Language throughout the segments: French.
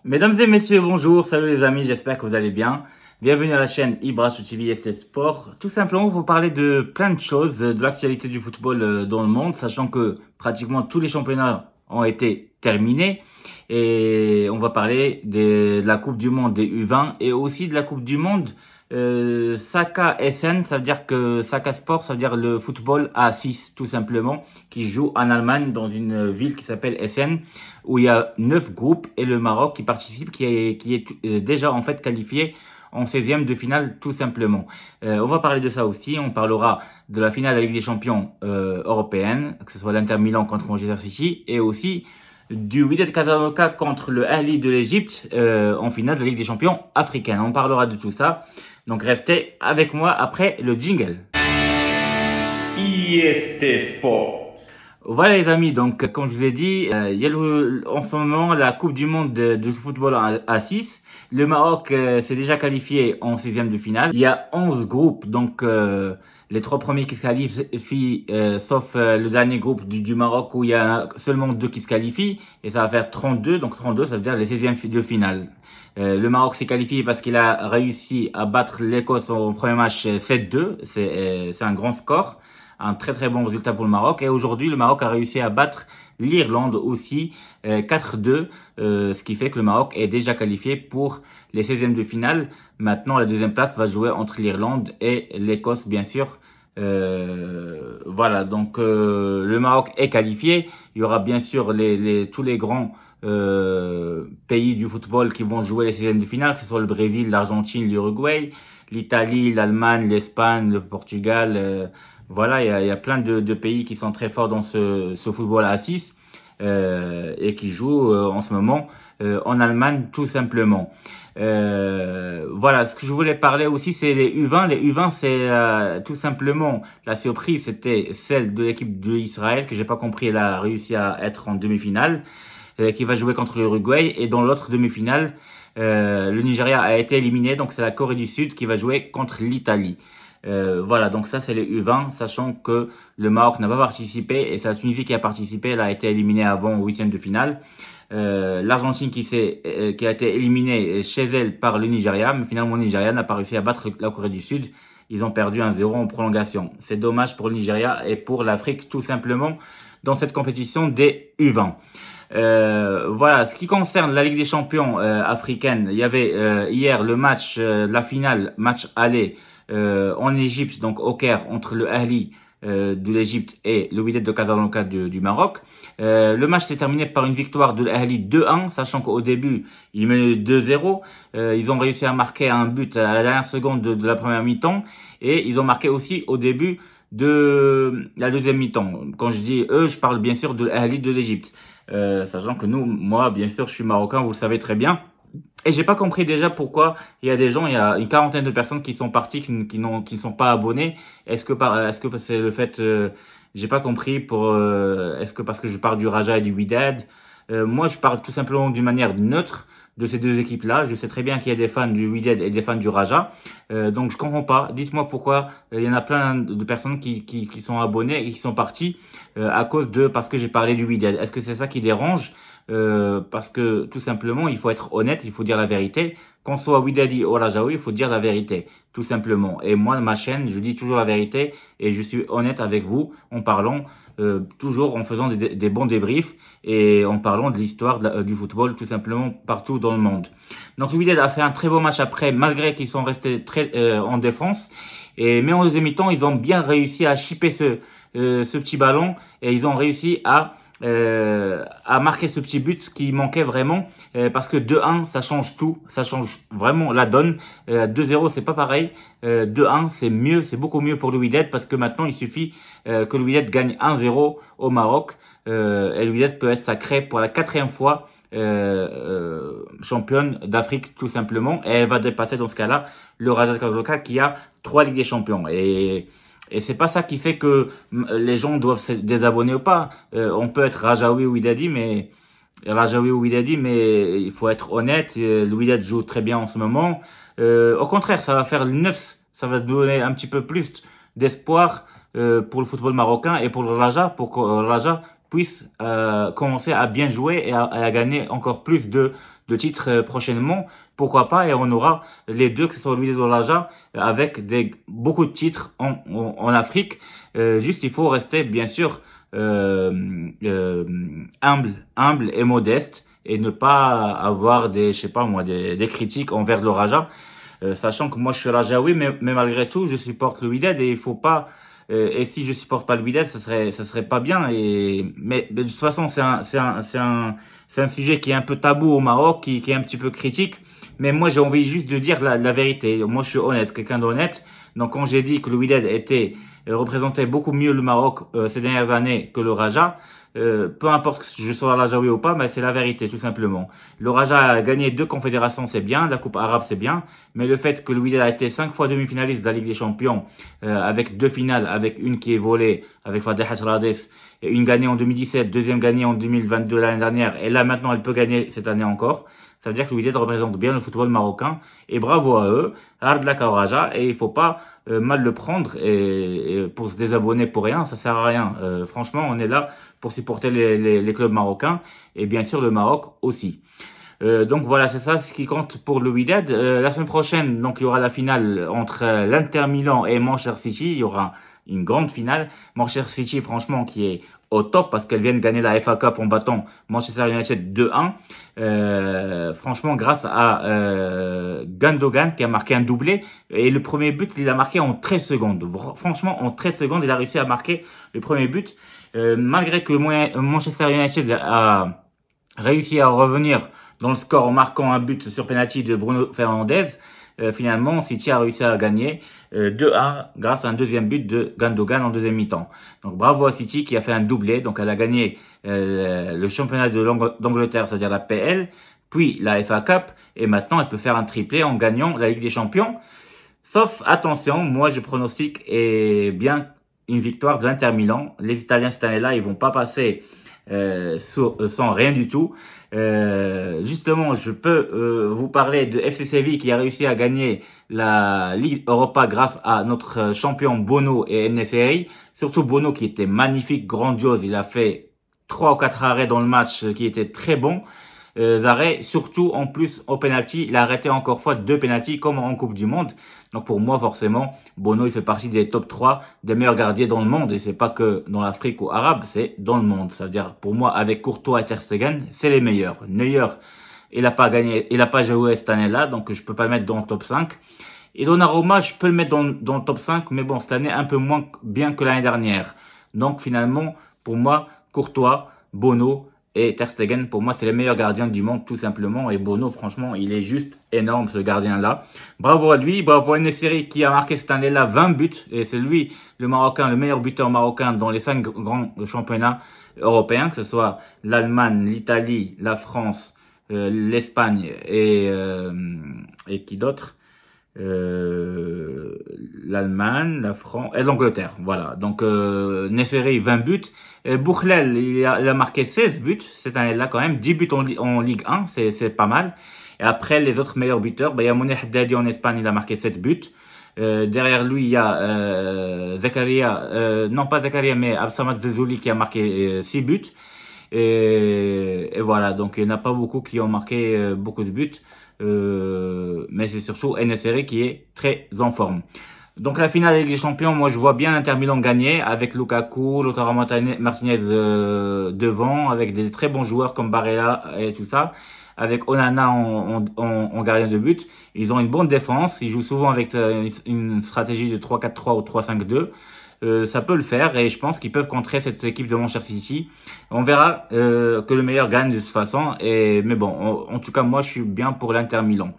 Mesdames et messieurs, bonjour, salut les amis, j'espère que vous allez bien. Bienvenue à la chaîne Ibrahim TV FC Sport. Tout simplement pour parler de plein de choses, de l'actualité du football dans le monde, sachant que pratiquement tous les championnats ont été terminés. Et on va parler de la Coupe du Monde des U20 et aussi de la Coupe du Monde Saka SN, ça veut dire que Saka Sport, ça veut dire le football A6 tout simplement, qui joue en Allemagne dans une ville qui s'appelle Essen, où il y a 9 groupes et le Maroc qui participe, qui est déjà en fait qualifié en 16e de finale tout simplement. On va parler de ça aussi, on parlera de la finale de la Ligue des Champions européenne, que ce soit l'Inter Milan contre Manchester City, et aussi du Wydad Casablanca contre le Ahli de l'Égypte en finale de la Ligue des Champions africaine. On parlera de tout ça. Donc restez avec moi après le jingle. IST Sport. Voilà les amis, donc comme je vous ai dit, il y a en ce moment la Coupe du Monde de football à 6. Le Maroc s'est déjà qualifié en 16e de finale. Il y a 11 groupes, donc les 3 premiers qui se qualifient, sauf le dernier groupe du Maroc où il y a seulement 2 qui se qualifient. Et ça va faire 32, donc 32 ça veut dire les 16e de finale. Le Maroc s'est qualifié parce qu'il a réussi à battre l'Écosse au premier match 7-2. C'est un grand score. Un très très bon résultat pour le Maroc. Et aujourd'hui, le Maroc a réussi à battre l'Irlande aussi 4-2, ce qui fait que le Maroc est déjà qualifié pour les 16e de finale. Maintenant, la deuxième place va jouer entre l'Irlande et l'Écosse, bien sûr. Voilà, donc le Maroc est qualifié. Il y aura bien sûr tous les grands pays du football qui vont jouer les 16e de finale, que ce soit le Brésil, l'Argentine, l'Uruguay, l'Italie, l'Allemagne, l'Espagne, le Portugal. Voilà, il y a plein de pays qui sont très forts dans ce football à 6 et qui jouent en ce moment en Allemagne tout simplement. Voilà, ce que je voulais parler aussi, c'est les U20. Les U20, c'est tout simplement la surprise, c'était celle de l'équipe d'Israël que j'ai pas compris, elle a réussi à être en demi-finale, qui va jouer contre l'Uruguay, et dans l'autre demi-finale, le Nigeria a été éliminé, donc c'est la Corée du Sud qui va jouer contre l'Italie. Voilà, donc ça c'est les U20, sachant que le Maroc n'a pas participé et c'est la Tunisie qui a participé, elle a été éliminée avant au 8e de finale. L'Argentine qui a été éliminée chez elle par le Nigeria, mais finalement le Nigeria n'a pas réussi à battre la Corée du Sud. Ils ont perdu 1-0 en prolongation. C'est dommage pour le Nigeria et pour l'Afrique tout simplement dans cette compétition des U20. Voilà, ce qui concerne la Ligue des Champions africaine, il y avait hier le match, la finale, match aller en Égypte, donc au Caire, entre le Ahli de l'Égypte et le Wydad de Casablanca du Maroc. Le match s'est terminé par une victoire de l'Ahli 2-1, sachant qu'au début, ils menaient 2-0. Ils ont réussi à marquer un but à la dernière seconde de la première mi-temps et ils ont marqué aussi au début de la deuxième mi-temps. Quand je dis eux, je parle bien sûr de l'Ahli de l'Égypte. Sachant que moi, bien sûr, je suis marocain, vous le savez très bien. Et j'ai pas compris déjà pourquoi il y a des gens, il y a une quarantaine de personnes qui sont parties, qui ne sont pas abonnés. Est-ce que c'est le fait, j'ai pas compris est-ce que parce que je parle du Raja et du Wydad? Moi, je parle tout simplement d'une manière neutre de ces deux équipes-là. Je sais très bien qu'il y a des fans du Wydad et des fans du Raja. Donc je comprends pas. Dites-moi pourquoi il y en a plein de personnes qui sont abonnées et qui sont parties parce que j'ai parlé du Wydad. Est-ce que c'est ça qui dérange? Parce que tout simplement, il faut être honnête, il faut dire la vérité. Qu'on soit Wydadi ou Rajaoui, il faut dire la vérité, tout simplement. Et moi, ma chaîne, je dis toujours la vérité et je suis honnête avec vous en parlant, toujours en faisant des bons débriefs et en parlant de l'histoire du football, tout simplement partout dans le monde. Donc le Wydad a fait un très beau match après, malgré qu'ils sont restés très en défense. Mais en deuxième mi-temps, ils ont bien réussi à chipper ce petit ballon et ils ont réussi à marquer ce petit but qui manquait vraiment parce que 2-1 ça change tout, ça change vraiment la donne. 2-0 c'est pas pareil, 2-1 c'est mieux, c'est beaucoup mieux pour le Wydad parce que maintenant il suffit que le Wydad gagne 1-0 au Maroc et le Wydad peut être sacré pour la 4e fois championne d'Afrique tout simplement, et elle va dépasser dans ce cas-là le Raja Casablanca qui a 3 Ligues des Champions. Et c'est pas ça qui fait que les gens doivent se désabonner ou pas. On peut être Rajaoui ou Wydadi, mais il faut être honnête. Le Wydad joue très bien en ce moment. Au contraire, ça va faire le neuf. Ça va donner un petit peu plus d'espoir pour le football marocain et pour le Raja, pour que le Raja puisse commencer à bien jouer et à gagner encore plus de titre prochainement. Pourquoi pas? Et on aura les deux, que ce soit Wydad ou Raja, avec beaucoup de titres en Afrique. Juste, il faut rester, bien sûr, humble et modeste, et ne pas avoir je sais pas moi, des critiques envers le Raja. Sachant que moi je suis Rajaoui, mais malgré tout je supporte le Wydad, et il faut pas et si je supporte pas le Wydad, ça serait pas bien. Mais de toute façon c'est un sujet qui est un peu tabou au Maroc, qui est un petit peu critique. Mais moi j'ai envie juste de dire la vérité. Moi je suis honnête, quelqu'un d'honnête. Donc quand j'ai dit que le Wydad représentait beaucoup mieux le Maroc ces dernières années que le Raja, peu importe que je sois Rajaoui ou pas, mais c'est la vérité tout simplement. Le Raja a gagné 2 confédérations, c'est bien, la Coupe arabe c'est bien, mais le fait que le Wydad a été 5 fois demi-finaliste de la Ligue des Champions, avec 2 finales, avec une qui est volée avec Fadihat Radès, et une gagnée en 2017, deuxième gagnée en 2022 l'année dernière, et là maintenant elle peut gagner cette année encore. Ça veut dire que le Wydad représente bien le football marocain, et bravo à eux, hard lak au Raja, et il faut pas mal le prendre et pour se désabonner pour rien, ça sert à rien. Franchement, on est là pour supporter les clubs marocains, et bien sûr le Maroc aussi. Donc voilà, c'est ça ce qui compte pour le Wydad. La semaine prochaine, donc il y aura la finale entre l'Inter Milan et Manchester City. Il y aura une grande finale. Manchester City, franchement, qui est au top parce qu'elle vient de gagner la FA Cup en battant Manchester United 2-1. Franchement, grâce à Gundogan qui a marqué un doublé. Et le premier but, il a marqué en 13 secondes. Franchement, en 13 secondes, il a réussi à marquer le premier but. Malgré que Manchester United a réussi à revenir dans le score en marquant un but sur penalty de Bruno Fernandes, finalement, City a réussi à gagner 2-1 grâce à un deuxième but de Gundogan en deuxième mi-temps. Donc bravo à City qui a fait un doublé. Donc elle a gagné le championnat d'Angleterre, c'est-à-dire la PL, puis la FA Cup, et maintenant elle peut faire un triplé en gagnant la Ligue des Champions. Sauf, attention, moi je pronostique bien une victoire de l'Inter Milan. Les Italiens cette année-là, ils vont pas passer sans rien du tout. Justement, je peux vous parler de FC Séville qui a réussi à gagner la Ligue Europa grâce à notre champion Bono et En-Nesyri. Surtout Bono qui était magnifique, grandiose. Il a fait 3 ou 4 arrêts dans le match qui étaient très bons. Arrêts, surtout en plus au penalty, il a arrêté encore fois 2 penalties comme en Coupe du Monde. Donc pour moi forcément, Bono il fait partie des top 3 des meilleurs gardiens dans le monde, et c'est pas que dans l'Afrique ou arabe, c'est dans le monde. Ça veut dire pour moi avec Courtois et Ter Stegen, c'est les meilleurs. Neuer, il a pas gagné, il a pas joué cette année-là, donc je peux pas le mettre dans le top 5. Et Donnarumma, je peux le mettre dans le top 5, mais bon, cette année un peu moins bien que l'année dernière. Donc finalement, pour moi, Courtois, Bono et Ter Stegen, pour moi, c'est les meilleurs gardiens du monde, tout simplement. Et Bono, franchement, il est juste énorme, ce gardien-là. Bravo à lui, bravo à En-Nesyri qui a marqué cette année-là 20 buts. Et c'est lui, le Marocain, le meilleur buteur marocain dans les 5 grands championnats européens, que ce soit l'Allemagne, l'Italie, la France, l'Espagne et qui d'autre? L'Allemagne, la France et l'Angleterre. Voilà. Donc Nesyri 20 buts. Bouchlel, il a marqué 16 buts cette année-là quand même, 10 buts en Ligue 1, c'est pas mal. Et après les autres meilleurs buteurs, il y a Mounir Haddadi en Espagne, il a marqué 7 buts. Derrière lui, il y a Zakaria, non pas Zakaria, mais Absamad Zezouli qui a marqué 6 buts. Et voilà, donc il n'y en a pas beaucoup qui ont marqué beaucoup de buts. Mais c'est surtout En-Nesyri qui est très en forme. Donc la finale des Champions, moi je vois bien l'Inter Milan gagner avec Lukaku, Lautaro Martinez devant, avec des très bons joueurs comme Barella et tout ça, avec Onana en gardien de but. Ils ont une bonne défense, ils jouent souvent avec une stratégie de 3-4-3 ou 3-5-2. Ça peut le faire, et je pense qu'ils peuvent contrer cette équipe de Manchester City. On verra que le meilleur gagne de toute façon. Mais bon, en tout cas, moi, je suis bien pour l'Inter Milan.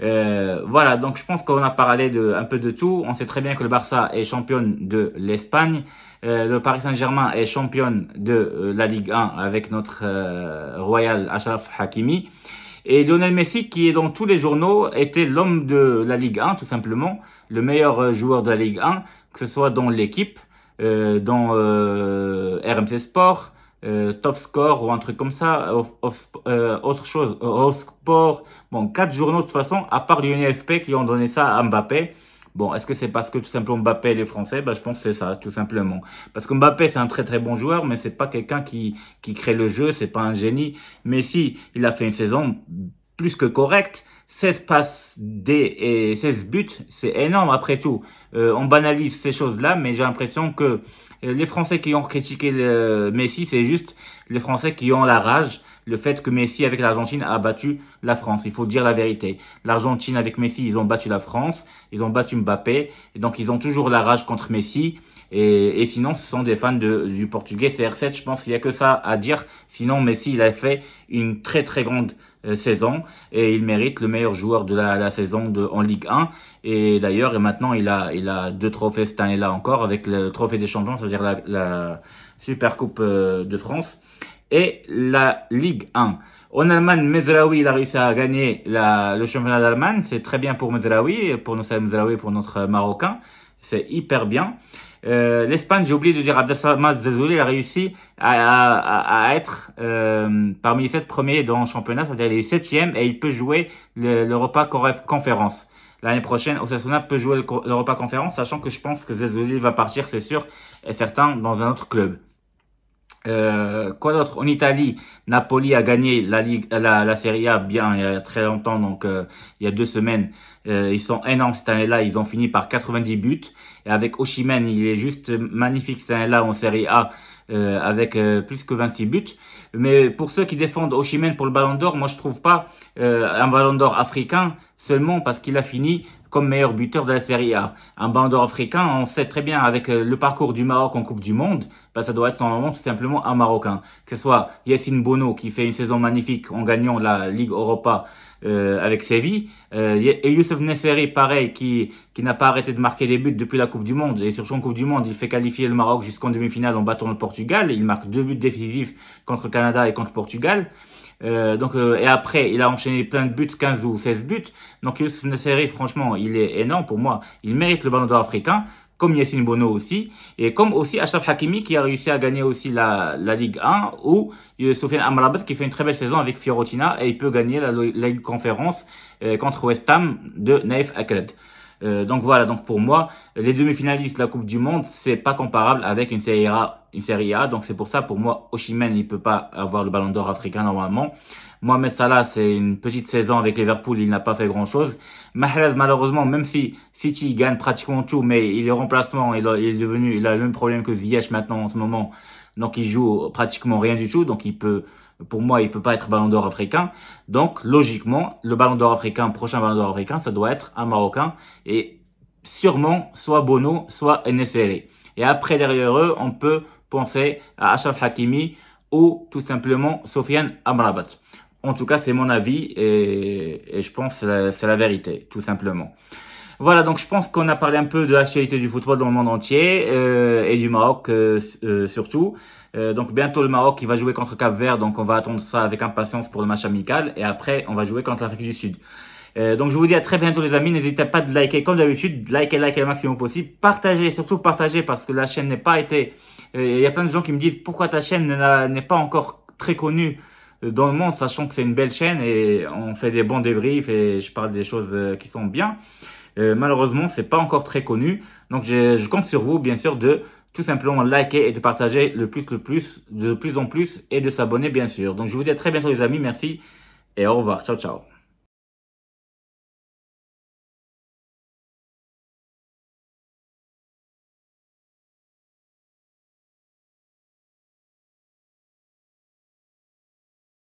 Voilà, donc je pense qu'on a parlé un peu de tout. On sait très bien que le Barça est championne de l'Espagne. Le Paris Saint-Germain est championne de la Ligue 1 avec notre Royal Achraf Hakimi. Et Lionel Messi, qui est dans tous les journaux, était l'homme de la Ligue 1, tout simplement. Le meilleur joueur de la Ligue 1, que ce soit dans l'équipe, dans RMC Sport, Top Score ou un truc comme ça, autre chose, Sport. Bon, 4 journaux de toute façon, à part l'UNFP qui ont donné ça à Mbappé. Bon, est-ce que c'est parce que tout simplement Mbappé est français? Je pense que c'est ça, tout simplement. Parce que Mbappé, c'est un très très bon joueur, mais c'est pas quelqu'un qui crée le jeu, c'est pas un génie. Messi, il a fait une saison plus que correcte. 16 passes D et 16 buts, c'est énorme après tout. On banalise ces choses-là, mais j'ai l'impression que les Français qui ont critiqué Messi, c'est juste les Français qui ont la rage. Le fait que Messi avec l'Argentine a battu la France. Il faut dire la vérité. L'Argentine avec Messi, ils ont battu la France, ils ont battu Mbappé, et donc ils ont toujours la rage contre Messi. Et sinon, ce sont des fans du Portugais CR7. Je pense qu'il y a que ça à dire. Sinon, Messi, il a fait une très très grande saison et il mérite le meilleur joueur de la saison en Ligue 1. Et d'ailleurs, et maintenant, il a 2 trophées cette année-là encore avec le trophée des champions, c'est-à-dire la Super Coupe de France et la Ligue 1. En Allemagne, Mezraoui, il a réussi à gagner le championnat d'Allemagne. C'est très bien pour Mezraoui, pour Mezraoui, pour notre Marocain. C'est hyper bien. L'Espagne, j'ai oublié de dire, Abdessamad Zezouli, il a réussi à être parmi les 7 premiers dans le championnat, c'est-à-dire les 7e, et il peut jouer l'Europa Conférence. L'année prochaine, Osasuna peut jouer l'Europa Conférence, sachant que je pense que Zezouli va partir, c'est sûr, et certain, dans un autre club. Quoi d'autre? En Italie, Napoli a gagné la Serie A bien il y a très longtemps, donc il y a 2 semaines. Ils sont énormes cette année-là, ils ont fini par 90 buts. Et avec Osimhen, il est juste magnifique cette année-là en Serie A avec plus que 26 buts. Mais pour ceux qui défendent Osimhen pour le Ballon d'Or, moi je trouve pas un Ballon d'Or africain seulement parce qu'il a fini comme meilleur buteur de la Serie A. Un Ballon d'Or africain, on sait très bien avec le parcours du Maroc en Coupe du Monde, ça doit être normalement tout simplement un Marocain. Que ce soit Yassine Bono qui fait une saison magnifique en gagnant la Ligue Europa avec Séville, et Youssef Nesseri pareil qui n'a pas arrêté de marquer des buts depuis la Coupe du Monde, et surtout en Coupe du Monde il fait qualifier le Maroc jusqu'en demi-finale en battant le Portugal. Il marque 2 buts décisifs contre le Canada et contre le Portugal. Et après il a enchaîné plein de buts, 15 ou 16 buts. Donc Youssef Nesseri, franchement, il est énorme pour moi. Il mérite le Ballon d'Or africain, comme Yassine Bono aussi, et comme aussi Achraf Hakimi qui a réussi à gagner aussi la Ligue 1, ou Sofiane Amrabat qui fait une très belle saison avec Fiorentina et il peut gagner la Ligue Conférence contre West Ham de Naïf Akrad. Donc voilà, donc pour moi, les demi-finalistes de la Coupe du Monde, c'est pas comparable avec une Serie A. Donc c'est pour ça, pour moi, Osimhen, il peut pas avoir le Ballon d'Or africain normalement. Mohamed Salah, c'est une petite saison avec Liverpool, il n'a pas fait grand-chose. Mahrez, malheureusement, même si City gagne pratiquement tout, mais il est remplacement, il a le même problème que Ziyech maintenant en ce moment. Donc il joue pratiquement rien du tout, donc pour moi, il peut pas être Ballon d'Or africain. Donc, logiquement, le Ballon d'Or africain, prochain Ballon d'Or africain, ça doit être un Marocain. Et sûrement, soit Bono, soit Nesseri. Et après, derrière eux, on peut penser à Achraf Hakimi ou tout simplement Sofiane Amrabat. En tout cas, c'est mon avis et je pense que c'est la vérité, tout simplement. Voilà, donc je pense qu'on a parlé un peu de l'actualité du football dans le monde entier et du Maroc surtout. Donc bientôt le Maroc qui va jouer contre Cap-Vert, donc on va attendre ça avec impatience pour le match amical et après on va jouer contre l'Afrique du Sud. Donc je vous dis à très bientôt les amis, n'hésitez pas de liker comme d'habitude, liker le maximum possible, partagez, surtout partagez parce que la chaîne n'est pas été... Il y a plein de gens qui me disent pourquoi ta chaîne n'est pas encore très connue dans le monde, sachant que c'est une belle chaîne et on fait des bons débriefs et je parle des choses qui sont bien. Malheureusement, c'est pas encore très connu. Donc, je compte sur vous, bien sûr, de tout simplement liker et de partager de plus en plus et de s'abonner, bien sûr. Donc, je vous dis à très bientôt, les amis. Merci et au revoir. Ciao, ciao.